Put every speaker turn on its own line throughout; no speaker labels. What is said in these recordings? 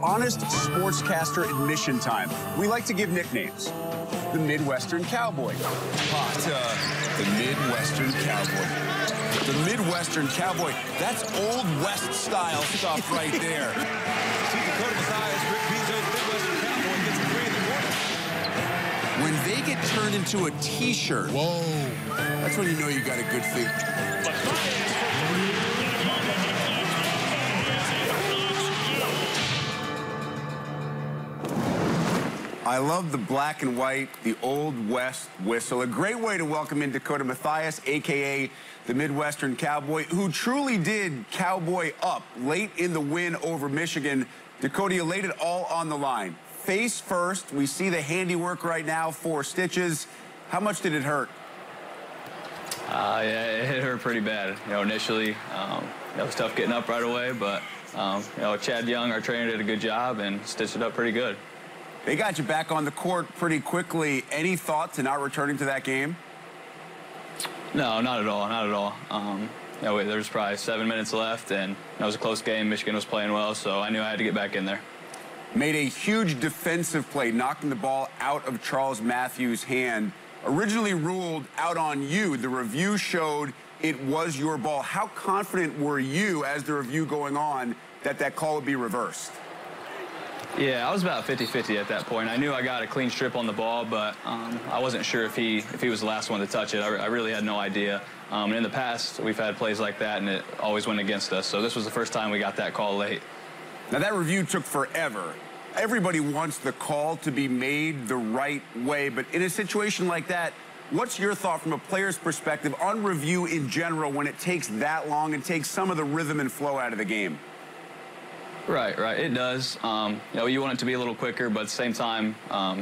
honest sportscaster admission time. We like to give nicknames. The Midwestern Cowboy. The Midwestern Cowboy. The Midwestern Cowboy. That's Old West style stuff right there.
See Dakota Mathias, Rick Bezos, Midwestern Cowboy gets a 3 in the corner.
When they get turned into a T-shirt, whoa, that's when you know you got a good thing. I love the black and white, the Old West whistle. A great way to welcome in Dakota Mathias, a.k.a. the Midwestern Cowboy, who truly did cowboy up late in the win over Michigan. Dakota, you laid it all on the line. Face first, we see the handiwork right now, 4 stitches. How much did it hurt?
Yeah, it hurt pretty bad. You know, initially, it was tough getting up right away, but, you know, Chad Young, our trainer, did a good job and stitched it up pretty good.
They got you back on the court pretty quickly. Any thought to not returning to that game?
No, not at all, not at all. You know, there was probably 7 minutes left, and it was a close game. Michigan was playing well, so I knew I had to get back in there.
Made a huge defensive play, knocking the ball out of Charles Matthews' hand. Originally ruled out on you. The review showed it was your ball. How confident were you, as the review going on, that that call would be reversed?
Yeah, I was about 50-50 at that point. I knew I got a clean strip on the ball, but I wasn't sure if he was the last one to touch it. I really had no idea. And in the past, we've had plays like that, and it always went against us. So this was the first time we got that call late.
Now, that review took forever. Everybody wants the call to be made the right way, but in a situation like that, what's your thought from a player's perspective on review in general when it takes that long and takes some of the rhythm and flow out of the game?
Right, it does. You know, you want it to be a little quicker, but at the same time,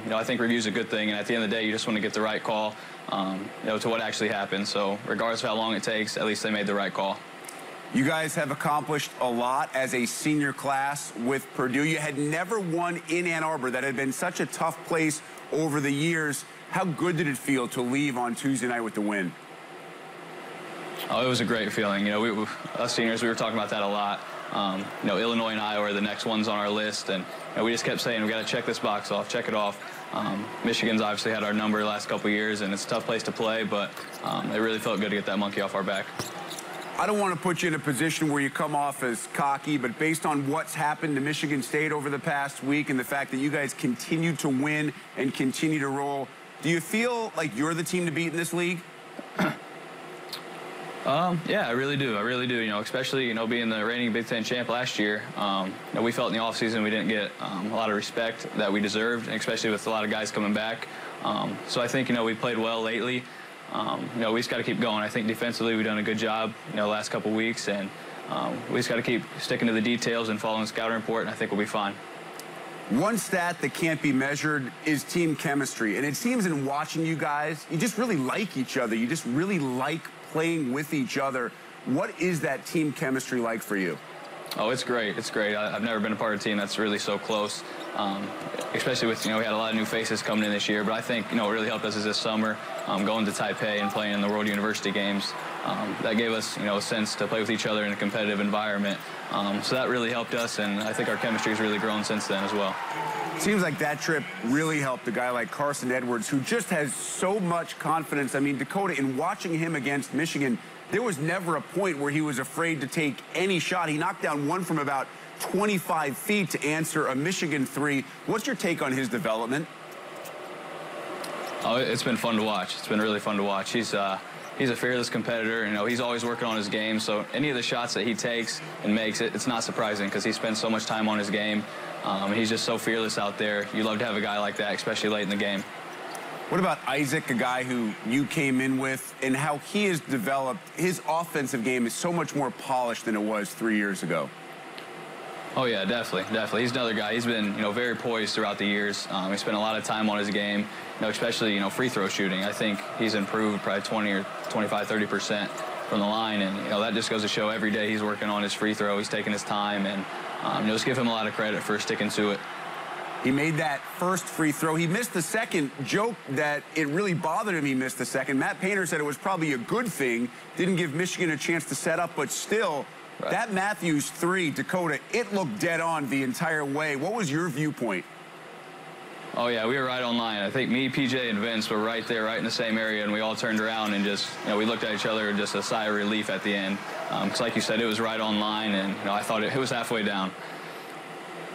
you know, I think review's a good thing, and at the end of the day, you just want to get the right call, you know, to what actually happened. So regardless of how long it takes, at least they made the right call.
You guys have accomplished a lot as a senior class with Purdue. You had never won in Ann Arbor. That had been such a tough place over the years. How good did it feel to leave on Tuesday night with the win?
Oh, it was a great feeling. You know, us seniors, we were talking about that a lot. You know, Illinois and Iowa are the next ones on our list, and you know, we just kept saying we got to check this box off, check it off. Michigan's obviously had our number the last couple of years, and it's a tough place to play, but it really felt good to get that monkey off our back.
I don't want to put you in a position where you come off as cocky, but based on what's happened to Michigan State over the past week and the fact that you guys continue to win and continue to roll, do you feel like you're the team to beat in this league?
Yeah, I really do. I really do. You know, especially, you know, being the reigning Big Ten champ last year, you know, we felt in the offseason we didn't get a lot of respect that we deserved, and especially with a lot of guys coming back. So I think, you know, we played well lately. You know, we just got to keep going. I think defensively we've done a good job, you know, the last couple weeks, and we just got to keep sticking to the details and following the scouting report, and I think we'll be fine.
One stat that can't be measured is team chemistry, and it seems in watching you guys, you just really like each other. You just really like playing with each other. What is that team chemistry like for you?
Oh, it's great. It's great. I've never been a part of a team that's really so close, especially with, you know, we had a lot of new faces coming in this year, but I think, you know, what really helped us is this summer, going to Taipei and playing in the World University Games. That gave us, you know, a sense to play with each other in a competitive environment. So that really helped us, and I think our chemistry has really grown since then as well.
Seems like that trip really helped a guy like Carson Edwards, who just has so much confidence. I mean, Dakota, in watching him against Michigan, there was never a point where he was afraid to take any shot. He knocked down one from about 25 feet to answer a Michigan three. What's your take on his development?
Oh, it's been fun to watch. It's been really fun to watch. He's a fearless competitor. You know, he's always working on his game. So any of the shots that he takes and makes, it's not surprising because he spends so much time on his game. He's just so fearless out there. You love to have a guy like that, especially late in the game.
What about Isaac, a guy who you came in with, and how he has developed? His offensive game is so much more polished than it was 3 years ago.
Oh, yeah, definitely. He's another guy. He's been, you know, very poised throughout the years. He spent a lot of time on his game, you know, especially, you know, free throw shooting. I think he's improved probably 20 or 25, 30% from the line, and, you know, that just goes to show every day he's working on his free throw. He's taking his time, and you know, just give him a lot of credit for sticking to it.
He made that first free throw. He missed the second. Joke that it really bothered him he missed the second. Matt Painter said it was probably a good thing. Didn't give Michigan a chance to set up, but still,
Right.
That Matthews three, Dakota, it looked dead on the entire way. What was your viewpoint?
Oh, yeah, we were right on line. I think me, PJ, and Vince were right there, right in the same area, and we all turned around and just, we looked at each other and just a sigh of relief at the end. Because like you said, it was right on line, and, I thought it was halfway down.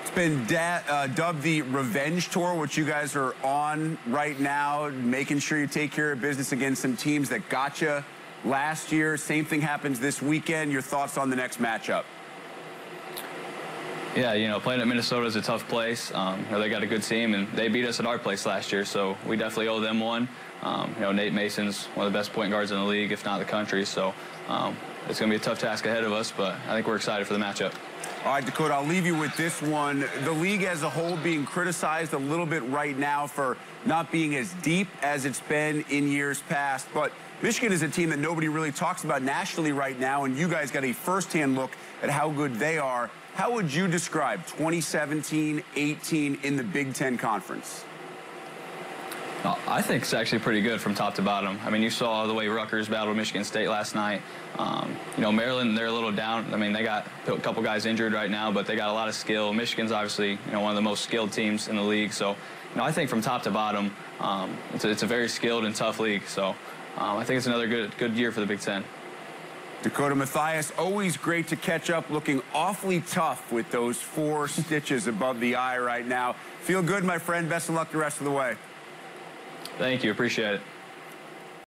It's been dubbed the Revenge Tour, which you guys are on right now, making sure you take care of business against some teams that got you last year. Same thing happens this weekend. Your thoughts on the next matchup?
Yeah, playing at Minnesota is a tough place. They got a good team, and they beat us at our place last year, so we definitely owe them one. Nate Mason's one of the best point guards in the league, if not the country, so it's going to be a tough task ahead of us, but I think we're excited for the matchup.
All right, Dakota, I'll leave you with this one. The league as a whole being criticized a little bit right now for not being as deep as it's been in years past, but Michigan is a team that nobody really talks about nationally right now, and you guys got a firsthand look at how good they are. How would you describe 2017-18 in the Big Ten Conference?
I think it's actually pretty good from top to bottom. I mean, you saw the way Rutgers battled Michigan State last night. Maryland, they're a little down. I mean, they got a couple guys injured right now, but they got a lot of skill. Michigan's obviously, one of the most skilled teams in the league. So, I think from top to bottom, it's a very skilled and tough league. So, I think it's another good year for the Big Ten.
Dakota Mathias, always great to catch up, looking awfully tough with those 4 stitches above the eye right now. Feel good, my friend. Best of luck the rest of the way.
Thank you. Appreciate it.